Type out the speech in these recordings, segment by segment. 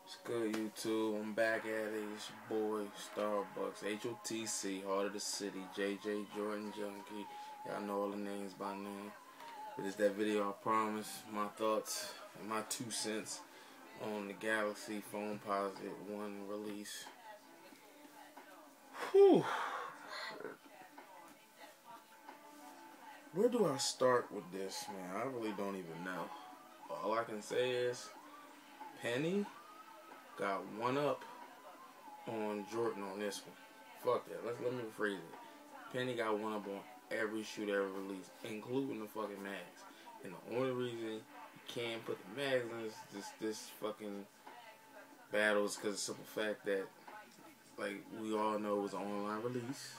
What's good, YouTube? I'm back at it. It's your boy, Starbucks, HOTC, Heart of the City, JJ Jordan Junkie. Y'all know all the names by name. But it's that video I promised. My thoughts and my 2 cents on the Galaxy Foamposite 1 release. Whew. Where do I start with this, man? I really don't even know. All I can say is Penny got one up on Jordan on this one. Fuck that. Let me rephrase it. Penny got one up on every shoe they ever released, including the fucking mags. And the only reason you can't put the mags in this fucking battle is because of the simple fact that, like, we all know it was an online release,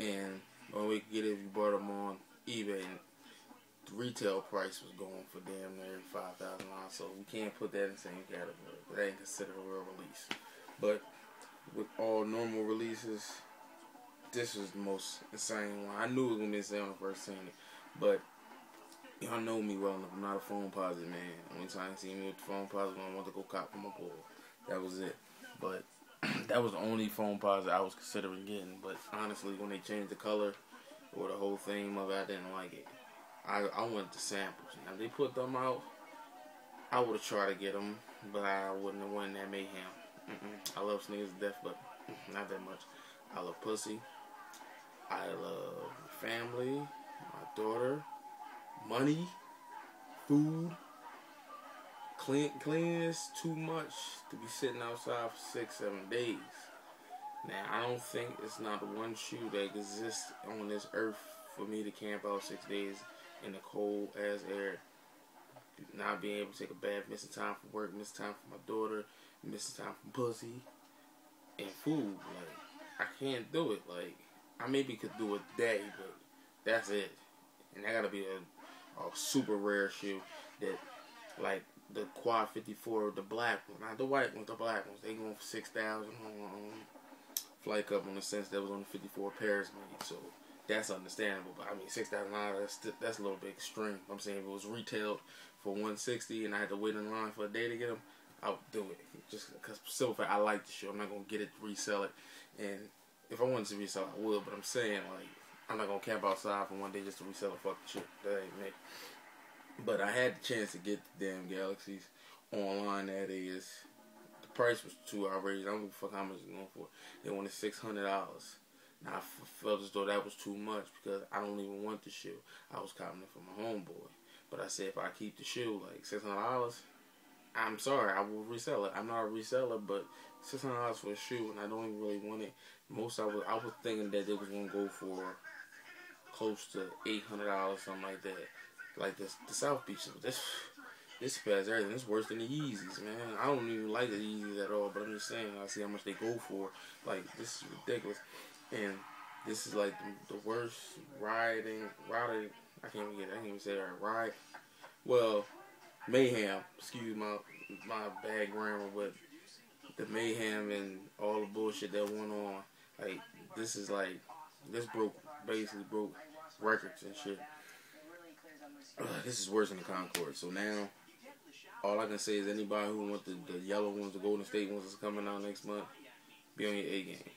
and the only way you could get it if you bought them on eBay, and the retail price was going for damn near $5,000. So we can't put that in the same category. That ain't considered a real release. But with all normal releases, this was the most insane one. I knew it was gonna be insane when I first seen it, but y'all know me well enough. I'm not a Foamposite man. Only time you see me with the Foamposite when I want to go cop for my boy. That was it. But that was the only Foamposite I was considering getting. But honestly, when they changed the color or the whole theme of it, I didn't like it. I wanted the samples. Now, if they put them out, I would have tried to get them, but I wouldn't have won that mayhem. I love sneakers to death, but not that much. I love pussy. I love family, my daughter, money, food, cleanliness, too much to be sitting outside for 6-7 days. Now, I don't think it's not one shoe that exists on this earth for me to camp out 6 days in the cold ass air, not being able to take a bath, missing time from work, missing time for my daughter, missing time from pussy and food. Like, I can't do it. Like, I maybe could do a day, but that's it. And that gotta be a super rare shoe that, like the Quad 54, the black one, not the white ones, the black ones. They going for 6,000 on Flight Cup, in the sense that was only 54 pairs made. So that's understandable, but I mean $6,000, that's a little bit extreme. I'm saying if it was retailed for $160 and I had to wait in line for a day to get them, I would do it. Just because simple fact, I like the shoe. I'm not gonna get it to resell it, and if I wanted to resell it, I would. But I'm saying, like, I'm not gonna camp outside for one day just to resell a fucking shit. That ain't me. But I had the chance to get the damn Galaxies online. That is, the price was too outrageous. I don't give a fuck how much it's going for. They wanted $600. Now, I felt as though that was too much because I don't even want the shoe. I was copping it for my homeboy. But I said if I keep the shoe, like $600, I'm sorry, I will resell it. I'm not a reseller, but $600 for a shoe, and I don't even really want it. I was thinking that they was going to go for close to $800, something like that. Like the South Beach. This surpassed everything. It's worse than the Yeezys, man. I don't even like the Yeezys at all, but I'm just saying, I see how much they go for. Like, this is ridiculous. And this is like the worst riding, I can't even say that, ride. Well, mayhem, excuse my bad grammar, but the mayhem and all the bullshit that went on, like, this basically broke records and shit. This is worse than the Concord. So now, all I can say is anybody who wants the yellow ones, the Golden State ones that's coming out next month, be on your A game.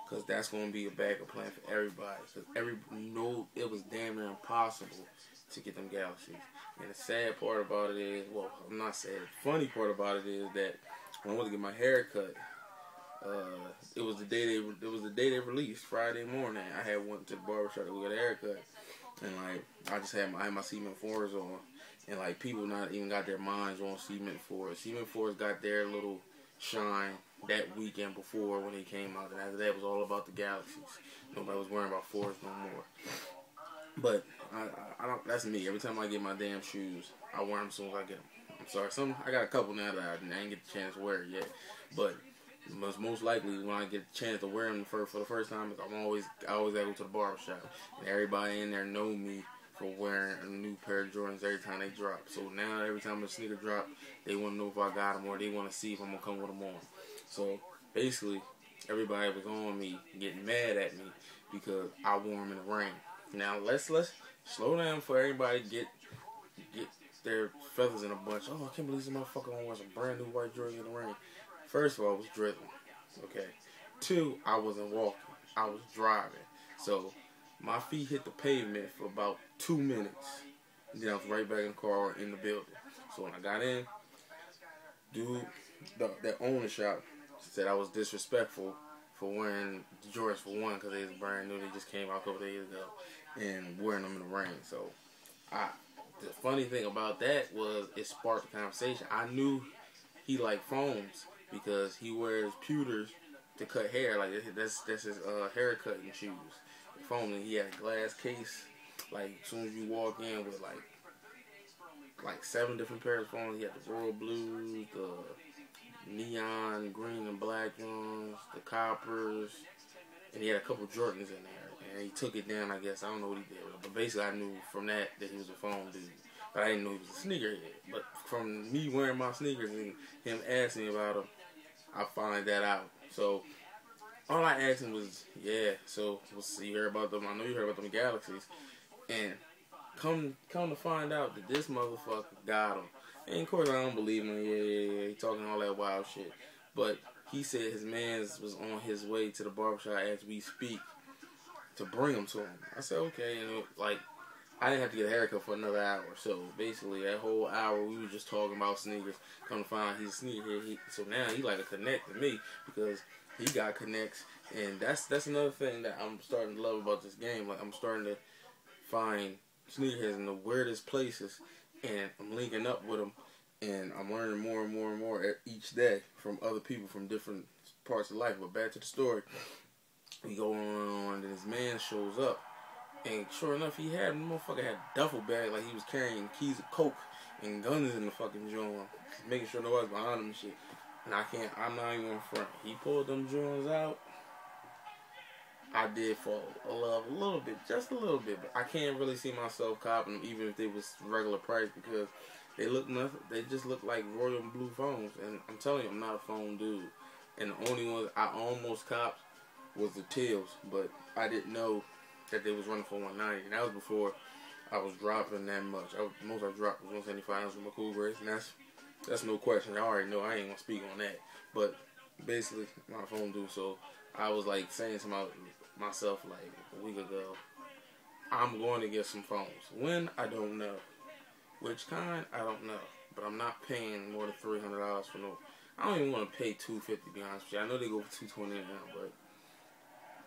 Because that's going to be a backup plan for everybody. Because it was damn near impossible to get them Galaxies. And the sad part about it is, well, I'm not sad. The funny part about it is that when I went to get my hair cut, it was the day they released, Friday morning. I had went to the barbershop to get a haircut, and like I had my Cement 4s on, and like people not even got their minds on Cement 4s. Cement 4s got their little shine that weekend before when they came out, and after that it was all about the Galaxies. Nobody was worrying about 4s no more. But I don't. That's me. Every time I get my damn shoes, I wear them as soon as I get them. I'm sorry. I got a couple now that I didn't get the chance to wear it yet. But most likely when I get the chance to wear them for the first time, I always gotta go to the barbershop, and everybody in there know me for wearing a new pair of Jordans every time they drop. So now every time a sneaker drop, they want to know if I got them, or they want to see if I'm gonna come with them on. So basically, everybody was on me, getting mad at me because I wore them in the rain. Now let's slow down for everybody get their feathers in a bunch. Oh, I can't believe this motherfucker gonna wear some brand new white Jordans in the rain. First of all, I was drizzling. Okay. 2, I wasn't walking. I was driving. So my feet hit the pavement for about 2 minutes. And then I was right back in the car in the building. So when I got in, dude, that owner shop said I was disrespectful for wearing Jordans for one because they was brand new. They just came out a couple days ago and wearing them in the rain. So the funny thing about that was it sparked the conversation. I knew he liked foams because he wears pewters to cut hair. Like that's his hair cutting shoes. Foam, and he had a glass case. Like as soon as you walk in with like 7 different pairs of foams. He had the royal blues, the neon green and black ones, the coppers, and he had a couple Jordans in there. And he took it down, I guess. I don't know what he did. But basically, I knew from that he was a foam dude. But I didn't know he was a sneakerhead. But from me wearing my sneakers and him asking me about them, I found that out. So all I asked him was, yeah, so you heard about them. I know you heard about them Galaxies. And come to find out that this motherfucker got them. And of course I don't believe him. Yeah. He talking all that wild shit. But he said his man's was on his way to the barbershop as we speak to bring them to him. I said, okay. And I didn't have to get a haircut for another hour. So basically that whole hour we were just talking about sneakers. Come to find out he's a sneakerhead. So now he like a connect to me because he got connects. And that's another thing that I'm starting to love about this game. Like I'm starting to find sneakerheads in the weirdest places, and I'm linking up with them, and I'm learning more and more and more each day from other people from different parts of life. But back to the story, we go on, and this man shows up, and sure enough, the motherfucker had a duffel bag like he was carrying keys of coke and guns in the fucking joint, making sure nobody's behind him and shit. And I'm not even in front. He pulled them joints out. I did fall in love a little bit, just a little bit, but I can't really see myself copping them even if they was regular price because they look nothing. They just look like royal blue foams, and I'm telling you, I'm not a foam dude. And the only ones I almost copped was the Teals, but I didn't know that they was running for 190, and that was before I was dropping that much. Most I dropped was 175 ounces with my Cool Grace, and that's no question. I already know I ain't gonna speak on that, but basically, I'm not a foam dude, so I was like saying to myself like a week ago, I'm going to get some foams. When? I don't know. Which kind? I don't know. But I'm not paying more than $300 for no. I don't even want to pay $250 to be honest with you. I know they go for $220 now, but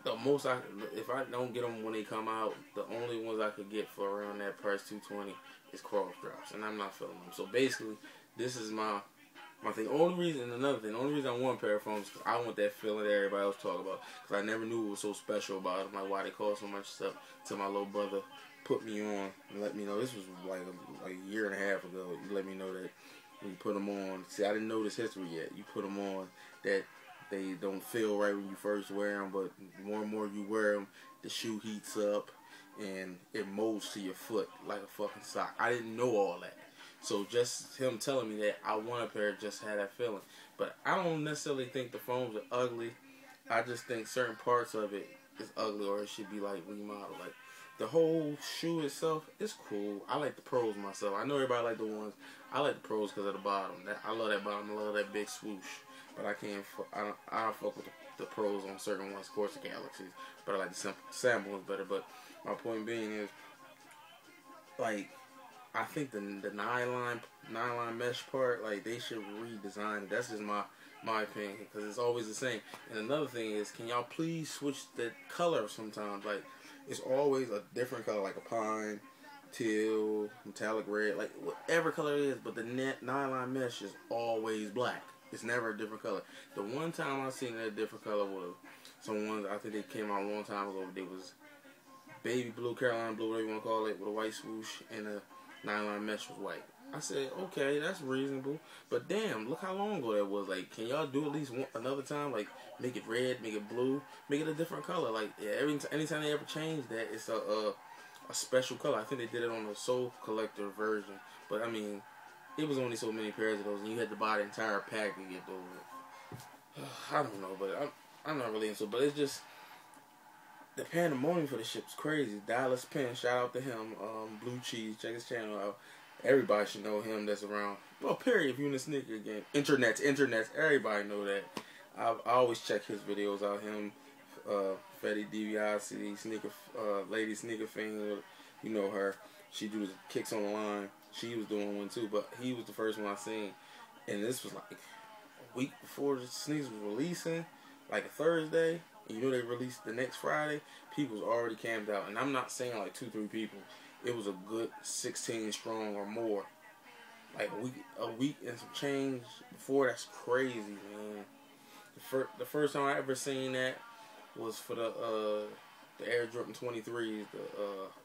the most if I don't get them when they come out, the only ones I could get for around that price, $220, is cross drops, and I'm not feeling them. So basically, this is my thing. The only reason I want a pair of foams is I want that feeling that everybody else talk about. Because I never knew what was so special about them, like why they cost so much stuff. Till my little brother put me on and let me know. This was like a year and a half ago. You let me know that when you put them on. See, I didn't know this history yet. You put them on that they don't feel right when you first wear them, but more and more you wear them, the shoe heats up and it molds to your foot like a fucking sock. I didn't know all that. So just him telling me that I want a pair just had that feeling. But I don't necessarily think the foams are ugly. I just think certain parts of it is ugly or it should be like remodeled. Like the whole shoe itself is cool. I like the pros myself. I know everybody like the ones. I like the pros because of the bottom. I love that bottom. I love that big swoosh. But I don't fuck with the pros on certain ones. Of course, the Galaxies. But I like the sample ones better. But my point being is, like, I think the nylon mesh part, like, they should redesign it. That's just my opinion, because it's always the same. And another thing is, can y'all please switch the color sometimes? Like, it's always a different color, like a pine, teal, metallic red, like whatever color it is. But the nylon mesh is always black. It's never a different color. The one time I seen a different color was some ones, I think they came out a long time ago. They was baby blue, Carolina blue, whatever you want to call it, with a white swoosh, and the nylon mesh was white. I said, okay, that's reasonable. But damn, look how long ago that was. Like, can y'all do at least another time? Like, make it red, make it blue, make it a different color. Like, yeah, anytime they ever change that, it's a special color. I think they did it on the Soul Collector version. But, I mean, it was only so many pairs of those, and you had to buy the entire pack to get those. I don't know, but I'm not really into it. But it's just, the pandemonium for the ship's crazy. Dallas Penn, shout out to him. Blue Cheese, check his channel out. Everybody should know him that's around. Well, period. If you're in the sneaker game, internets, everybody know that. I always check his videos out. Him, Fetty DiBiase, sneaker, lady sneaker fan. You know her. She do the kicks on the line. She was doing one too, but he was the first one I seen. And this was like a week before the sneakers was releasing, like a Thursday. And you know they released the next Friday. People was already camped out, and I'm not saying like 2-3 people. It was a good 16 strong or more. Like a week and some change before. That's crazy, man. The first time I ever seen that was for the Air Jordan 23s.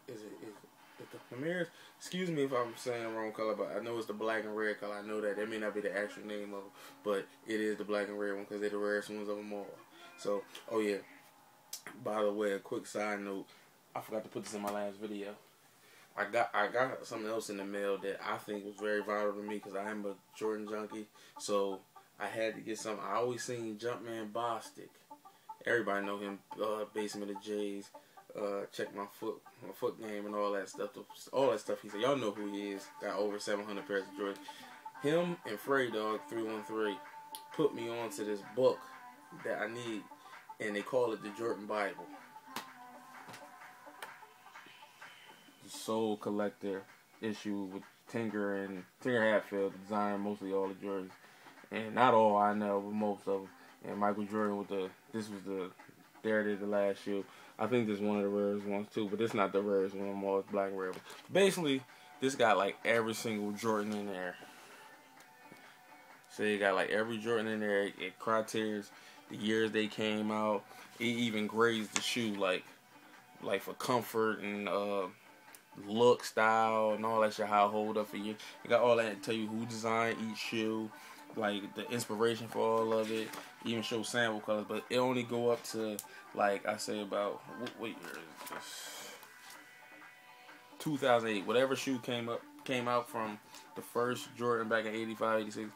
Is it the Premiers? Excuse me if I'm saying the wrong color, but I know it's the black and red color. I know that may not be the actual name of it, but it is the black and red one because they're the rarest ones of them all. So, oh yeah. By the way, a quick side note. I forgot to put this in my last video. I got something else in the mail that I think was very vital to me because I am a Jordan junkie. So I had to get something. I always seen Jumpman Bostic. Everybody know him. Basement of J's. Check my foot game and all that stuff. All that stuff. He said, y'all know who he is. Got over 700 pairs of Jordans. Him and Frey Dog 313 put me onto this book that I need, and they call it the Jordan Bible. Soul Collector issue with Tinker Hatfield, the designer mostly all the Jordans, and not all I know, but most of them. And Michael Jordan with there it is, the last shoe. I think this is one of the rarest ones too, but it's not the rarest one. More it's black and rare. Basically, this got like every single Jordan in there. So you got like every Jordan in there. It criteria the years they came out. It even grades the shoe like for comfort and look, style, and all that shit, how it hold up for you. You got all that to tell you who designed each shoe, like the inspiration for all of it, even show sample colors, but it only go up to, like I say, about, what year is this? 2008. Whatever shoe came out from the first Jordan back in 85, 86,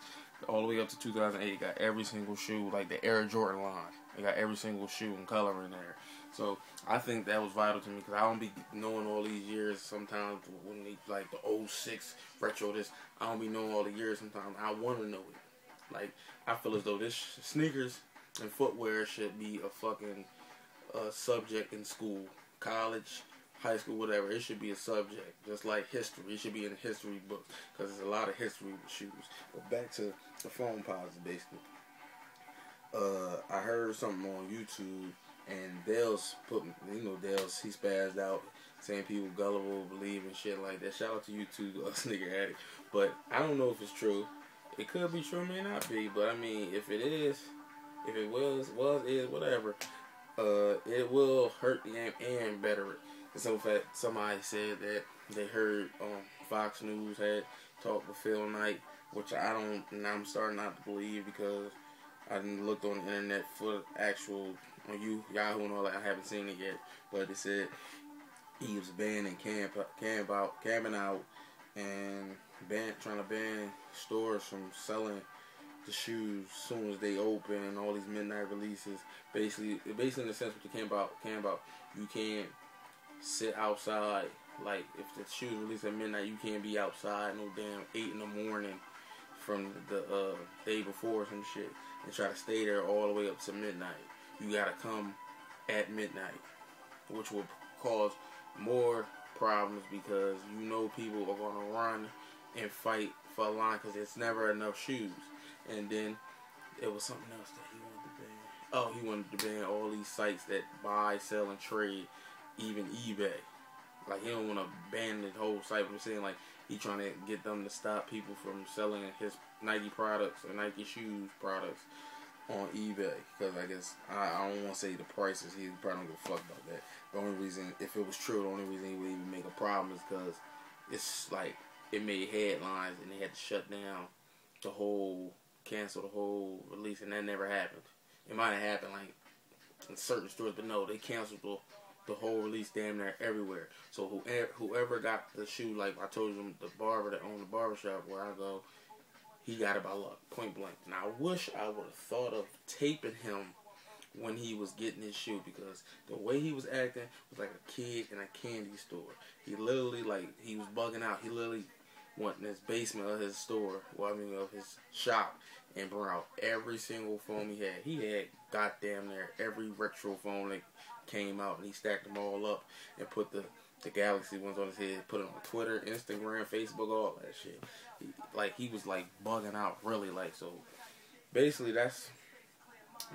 all the way up to 2008, got every single shoe, like the Air Jordan line. They got every single shoe and color in there. So I think that was vital to me because I don't be knowing all these years. Sometimes when they like the 06 retro, I don't be knowing all the years. Sometimes I want to know it. Like I feel as though this sneakers and footwear should be a fucking subject in school, college, high school, whatever. It should be a subject, just like history. It should be in a history book because there's a lot of history with shoes. But back to the phone posits, basically. I heard something on YouTube. And Dale's Dale's, he spazzed out saying people gullible, believe and shit like that. Shout out to you too, Sneaker Addict. But I don't know if it's true. It could be true, may not be. But I mean, if it is, if it is, whatever. It will hurt the game and better it. So in fact, somebody said that they heard Fox News had talked with Phil Knight, which I'm starting not to believe because I didn't looked on the internet for actual on Yahoo and all that. I haven't seen it yet, but they said he was banning camping out and trying to ban stores from selling the shoes as soon as they open and all these midnight releases. Basically in the sense what the camp out, you can't sit outside. Like if the shoes release at midnight, you can't be outside no damn 8 in the morning from the day before or some shit and try to stay there all the way up to midnight. You gotta come at midnight, which will cause more problems because you know people are gonna run and fight for a line because it's never enough shoes. And then there was something else that he wanted to ban. Oh, he wanted to ban all these sites that buy, sell, and trade, even eBay. Like he don't want to ban the whole site. But I'm saying like he trying to get them to stop people from selling his Nike products or Nike shoes products on eBay, because I guess I don't want to say the prices. He probably don't give a fuck about that. The only reason, if it was true, the only reason he would even make a problem is because it's like it made headlines and they had to shut down cancel the whole release, and that never happened. It might have happened like in certain stores, but no, they canceled the whole release damn near everywhere. So whoever got the shoe, like I told you, the barber that owned the barbershop where I go, he got it by luck, point blank. And I wish I would have thought of taping him when he was getting his shoe, because the way he was acting was like a kid in a candy store. He literally, like, he was bugging out. He literally went in his basement of his store, well, I mean, of his shop, and brought out every single phone he had. He had goddamn near every retro phone that came out, and he stacked them all up and put the Galaxy ones on his head, put it on Twitter, Instagram, Facebook, all that shit. He was like bugging out, really, like. So basically, that's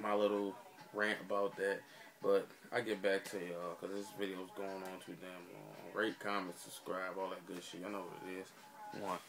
my little rant about that. But I get back to y'all because this video is going on too damn long. Rate, comment, subscribe, all that good shit. I know what it is. One.